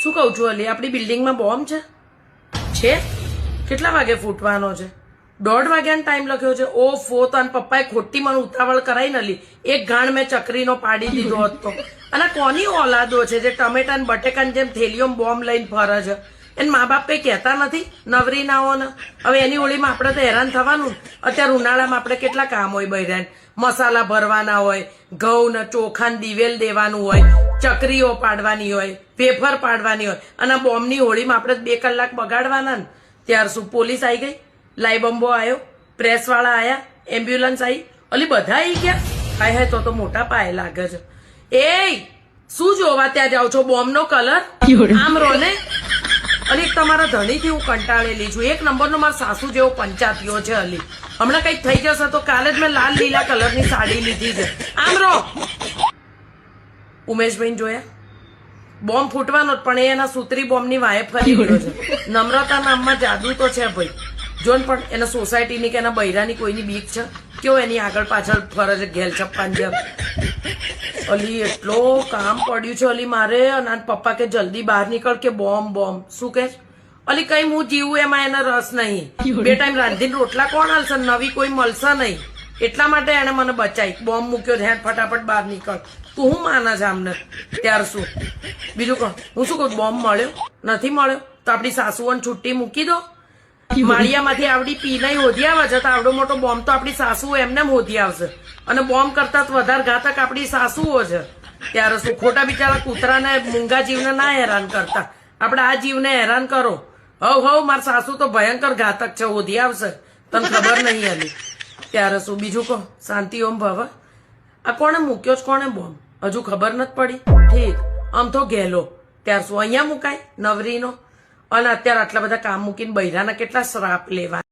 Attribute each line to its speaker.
Speaker 1: શું કહું છું અલી, આપણી બિલ્ડિંગમાં બોમ્બ છે? કેટલા વાગે ફૂટવાનો છે? 1:30 વાગ્યાનો ટાઈમ લખ્યો છે. ઓફો, તને પપ્પાએ ખોટી મને ઉતાવળ કરાઈ ન લી. એક ગાણ મેં ચકરીનો પાડી દીધો હતો. અને કોની ઓલાદો છે જે ટમેટા ને બટેકાની જેમ થેલીઓમાં બોમ્બ લઈને ફરે છે? એને મા બાપ કઈ કહેતા નથી નવરી નાઓને? હવે એની હોળીમાં આપણે તો હેરાન થવાનું. અત્યારે ઉનાળામાં આપણે કેટલા કામ હોય બૈરાન, મસાલા ભરવાના હોય, ઘઉં ને ચોખા ને દિવેલ દેવાનું હોય, ચકરીઓ પાડવાની હોય, વેફર પાડવાની હોય, અને બોમ્બની હોળીમાં આપણે 2 કલાક બગાડવાના ને. ત્યાર શું પોલીસ આવી ગઈ, લાઈ બંબો આવ્યો, પ્રેસ વાળા આયા, એમ્બ્યુલન્સ આવી, અલી બધા આવી ગયા. હાય હાય, તો મોટા પાયે લાગે છે. એ શું જોવા ત્યાં જાવ છો? બોમ્બ નો કલર આમ રો ને. અને એક તમારા ધણીથી હું કંટાળેલી છું. 1 નંબરનો મારા સાસુ જેવો પંચાતીઓ છે અલી. હમણાં કઈક થઈ જશે તો કાલે જ મેં લાલ લીલા કલરની સાડી લીધી છે. આમ રો. ઉમેશભાઈ જોયા બોમ્બ ફૂટવાનો જ, પણ એના સૂત્રી બોમ્બની વાએ ફરી ગયો છે. નમ્રતા નામમાં જાદુ તો છે ભાઈ. જોન પણ એના સોસાયટીની કે એના બૈરાની કોઈની બીક છે? કેવો એની આગળ પાછળ ફરે છે ઘેલ છપ્પાન જેમ. અલી એટલો કામ પડ્યું છે અલી મારે. અને પપ્પા કે જલ્દી બહાર નીકળ કે બોમ્બ. શું કે અલી કઈ હું જીવું એમાં એને રસ નહીં. 2 ટાઈમ રાંધીને રોટલા કોણ હાલશે? નવી કોઈ મળશે નહીં. એટલા માટે એને મને બચાવી. બોમ્બ મૂક્યો છે, ફટાફટ બહાર નીકળ. તું હું માને છે આમને? ત્યાર શું બીજું કહો. હું શું કહું? બોમ્બ મળ્યો નથી મળ્યો તો આપણી સાસુઓને છુટ્ટી મૂકી દો. માળિયામાંથી આવડી પીનાઈ હોધી આવે છે તો આવડો મોટો બોમ્બ તો આપણી સાસુઓ એમને હોધી આવશે. અને બોમ્બ કરતા વધારે ઘાતક આપણી સાસુઓ છે. ત્યારે શું ખોટા બિચારા કૂતરાને મૂંગા જીવને ના હેરાન કરતા, આપણે આ જીવને હેરાન કરો. હવ મારા સાસુ તો ભયંકર ઘાતક છે, હોધી આવશે. તને ખબર નહીં આલી. ત્યારે શું બીજું કહો? શાંતિ ઓમ ભવ. આ કોણે મૂક્યો છે? કોણે બોમ્બ? હજુ ખબર નથી પડી. ઠીક, આમ તો ગેલો. ત્યાર શું અહીંયા મુકાય નવરીનો? અને અત્યારે આટલા બધા કામ મૂકીને બૈરાના કેટલા શ્રાપ લેવા.